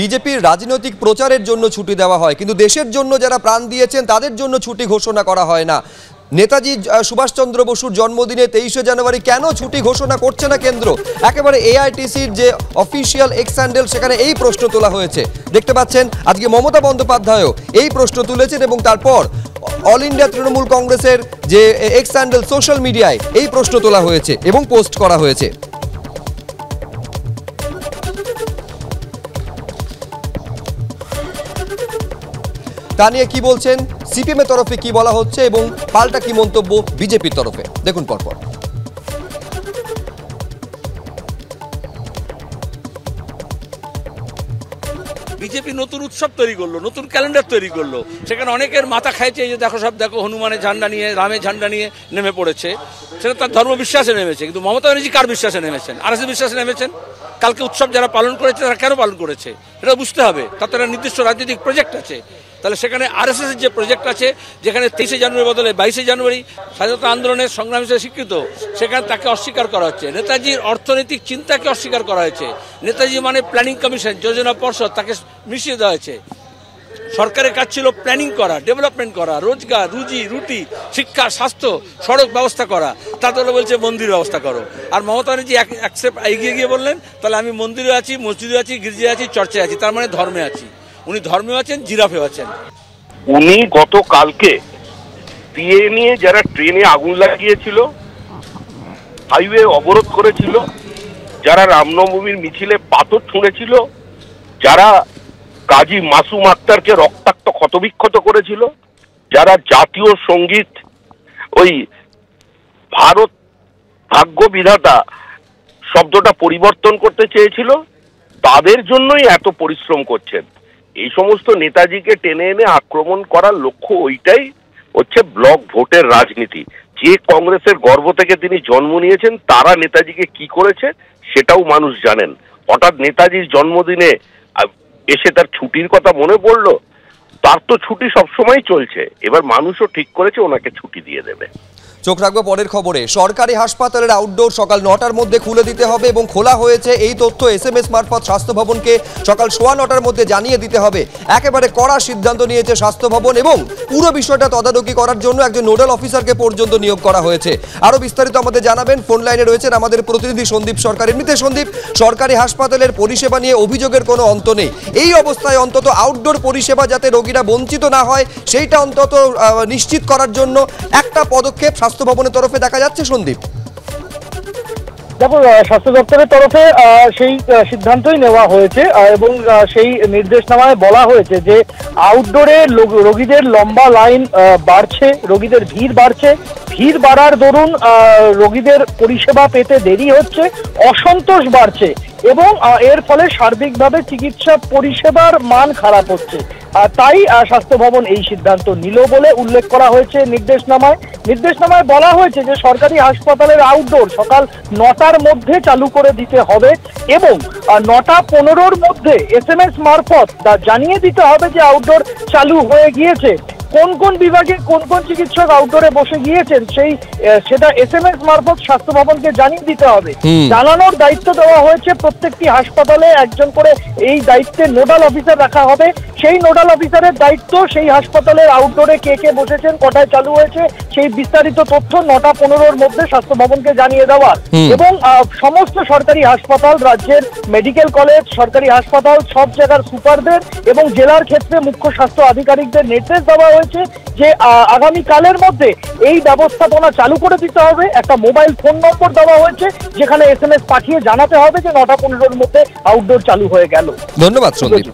বিজেপির রাজনৈতিক প্রচারের জন্য ছুটি দেওয়া হয়, কিন্তু দেশের জন্য যারা প্রাণ দিয়েছেন তাদের জন্য ছুটি ঘোষণা করা হয় না। নেতাজি সুভাষচন্দ্র বসুর জন্মদিনে 23শে জানুয়ারি কেন ছুটি ঘোষণা করছে না কেন্দ্র? একেবারে এআইটিসির যে অফিসিয়াল এক্স হ্যান্ডেল সেখানে এই প্রশ্ন তোলা হয়েছে। দেখতে পাচ্ছেন আজকে মমতা বন্দ্যোপাধ্যায়ও এই প্রশ্ন তুলেছেন এবং তারপর অল ইন্ডিয়া তৃণমূল কংগ্রেসের যে এক্স হ্যান্ডেল সোশ্যাল মিডিয়ায় এই প্রশ্ন তোলা হয়েছে এবং পোস্ট করা হয়েছে। তা নিয়ে কি বলছেন সিপিএম এর তরফে, কি বলা হচ্ছে এবং পাল্টা কি মন্তব্য বিজেপির তরফে, দেখুন পরপর। বিজেপি নতুন উৎসব তৈরি করলো, নতুন ক্যালেন্ডার তৈরি করলো, সেখানে অনেকের মাথা খাইছে। এই যে দেখো, সব দেখো, হনুমানের ঝান্ডা নিয়ে, রামের ঝান্ডা নিয়ে নেমে পড়েছে। সেটা তার ধর্ম বিশ্বাসে নেমেছে, কিন্তু মমতা ব্যানার্জি কার বিশ্বাসে নেমেছেন? আরএসএস বিশ্বাসে নেমেছেন। কালকে উৎসব যারা পালন করেছে তারা কেন পালন করেছে এটা বুঝতে হবে। তাতে একটা নির্দিষ্ট রাজনৈতিক প্রজেক্ট আছে। তাহলে সেখানে আরএসএস এর যে প্রজেক্ট আছে, যেখানে 23শে জানুয়ারি বদলে 22শে জানুয়ারি স্বাধীনতা আন্দোলনের সংগ্রাম হিসেবে স্বীকৃত, সেখানে তাকে অস্বীকার করা হচ্ছে। নেতাজির অর্থনৈতিক চিন্তাকে অস্বীকার করা হয়েছে। নেতাজি মানে প্ল্যানিং কমিশন, যোজনা পর্ষদ, তাকে মিশিয়ে দেওয়া হয়েছে। সরকারের কাজ ছিল প্ল্যানিং করা, ডেভেলপমেন্ট করা, রোজগার, রুজি, শিক্ষা, স্বাস্থ্য, সড়ক ব্যবস্থা করা। তাদের বলছে মন্দির ব্যবস্থা করো। আর মমতা ব্যানার্জি এগিয়ে গিয়ে বললেন, তাহলে আমি মন্দিরে আছি, মসজিদে আছি, গির্জায় আছি, চর্চায় আছি, তার মানে ধর্মে আছি। উনি ধর্মেও আছেন, জিরাফেও আছেন। উনি গতকালকে বিয়ে নিয়ে যারা ট্রেনে আগুন লাগিয়েছিল, হাইওয়ে অবরোধ করেছিল, যারা রামনবমীর মিছিলে পাথর ছুঁড়েছিল, যারা কাজী মাসুম আক্তারকে রক্তাক্ত ক্ষতবিক্ষত করেছিল, যারা জাতীয় সঙ্গীত ওই ভারত ভাগ্য বিধাতা শব্দটা পরিবর্তন করতে চেয়েছিল, তাদের জন্যই এত পরিশ্রম করছেন। এই সমস্ত নেতাজিকে টেনে এনে আক্রমণ করার লক্ষ্য ওইটাই হচ্ছে ব্লক ভোটের রাজনীতি। যে কংগ্রেসের গর্ভ থেকে তিনি জন্ম নিয়েছেন, তারা নেতাজিকে কি করেছে সেটাও মানুষ জানেন। হঠাৎ নেতাজির জন্মদিনে এসে তার ছুটির কথা মনে পড়লো। তার তো ছুটি সবসময় চলছে, এবার মানুষও ঠিক করেছে ওনাকে ছুটি দিয়ে দেবে। চোখ রাখবো পরের খবরে। সরকারি হাসপাতালের আউটডোর সকাল 9টার মধ্যে খুলে দিতে হবে এবং খোলা হয়েছে এই তথ্য এসএমএস মারফত স্বাস্থ্য ভবনকে সকাল 9:15টার মধ্যে জানিয়ে দিতে হবে। একেবারে কড়া সিদ্ধান্ত নিয়েছে স্বাস্থ্য ভবন এবং পুরো বিষয়টা তদারকি করার জন্য একজন নোডাল অফিসারকে পর্যন্ত নিয়োগ করা হয়েছে। আরো বিস্তারিত আমাদের জানাবেন, ফোন লাইনে রয়েছেন আমাদের প্রতিনিধি সন্দীপ সরকার। এমনিতে সন্দীপ, সরকারি হাসপাতালের পরিষেবা নিয়ে অভিযোগের কোনো অন্ত নেই। এই অবস্থায় অন্তত আউটডোর পরিষেবা যাতে রোগীরা বঞ্চিত না হয় সেইটা অন্তত নিশ্চিত করার জন্য একটা পদক্ষেপ স্বাস্থ্য ভবনের তরফে দেখা যাচ্ছে। সন্দীপ, দেখো, স্বাস্থ্য দপ্তরের তরফে সেই সিদ্ধান্তই নেওয়া হয়েছে এবং সেই নির্দেশনামায় বলা হয়েছে যে আউটডোরে রোগীদের লম্বা লাইন বাড়ছে, রোগীদের ভিড় বাড়ছে, ভিড় বাড়ার দরুন রোগীদের পরিষেবা পেতে দেরি হচ্ছে, অসন্তোষ বাড়ছে এবং এর ফলে সার্বিকভাবে চিকিৎসা পরিষেবার মান খারাপ হচ্ছে। তাই স্বাস্থ্য ভবন এই সিদ্ধান্ত নিল বলে উল্লেখ করা হয়েছে নির্দেশনামায় বলা হয়েছে যে সরকারি হাসপাতালের আউটডোর সকাল 9টার মধ্যে চালু করে দিতে হবে এবং 9:15-র মধ্যে এসএমএস মারফত জানিয়ে দিতে হবে যে আউটডোর চালু হয়ে গিয়েছে। কোন কোন বিভাগে কোন কোন চিকিৎসক আউটডোরে বসে গিয়েছেন সেটা এসএমএস মারফত স্বাস্থ্য ভবনকে জানিয়ে দিতে হবে। জানানোর দায়িত্ব দেওয়া হয়েছে প্রত্যেকটি হাসপাতালে একজন করে এই দায়িত্বে নোডাল অফিসার রাখা হবে। সেই নোডাল অফিসারের দায়িত্ব সেই হাসপাতালের আউটডোরে কে কে বসেছেন, কটায় চালু হয়েছে সেই বিস্তারিত তথ্য 9:15-র মধ্যে স্বাস্থ্য ভবনকে জানিয়ে দেওয়ার এবং সমস্ত সরকারি হাসপাতাল, রাজ্যের মেডিকেল কলেজ, সরকারি হাসপাতাল সব জায়গার সুপারদের এবং জেলার ক্ষেত্রে মুখ্য স্বাস্থ্য আধিকারিকদের নির্দেশ দেওয়া হয়েছে যে আগামীকালের মধ্যে এই ব্যবস্থাপনা চালু করে দিতে হবে। একটা মোবাইল ফোন নম্বর দেওয়া হয়েছে যেখানে এসএমএস পাঠিয়ে জানাতে হবে যে 9:15-র মধ্যে আউটডোর চালু হয়ে গেল। ধন্যবাদ সন্দীপ।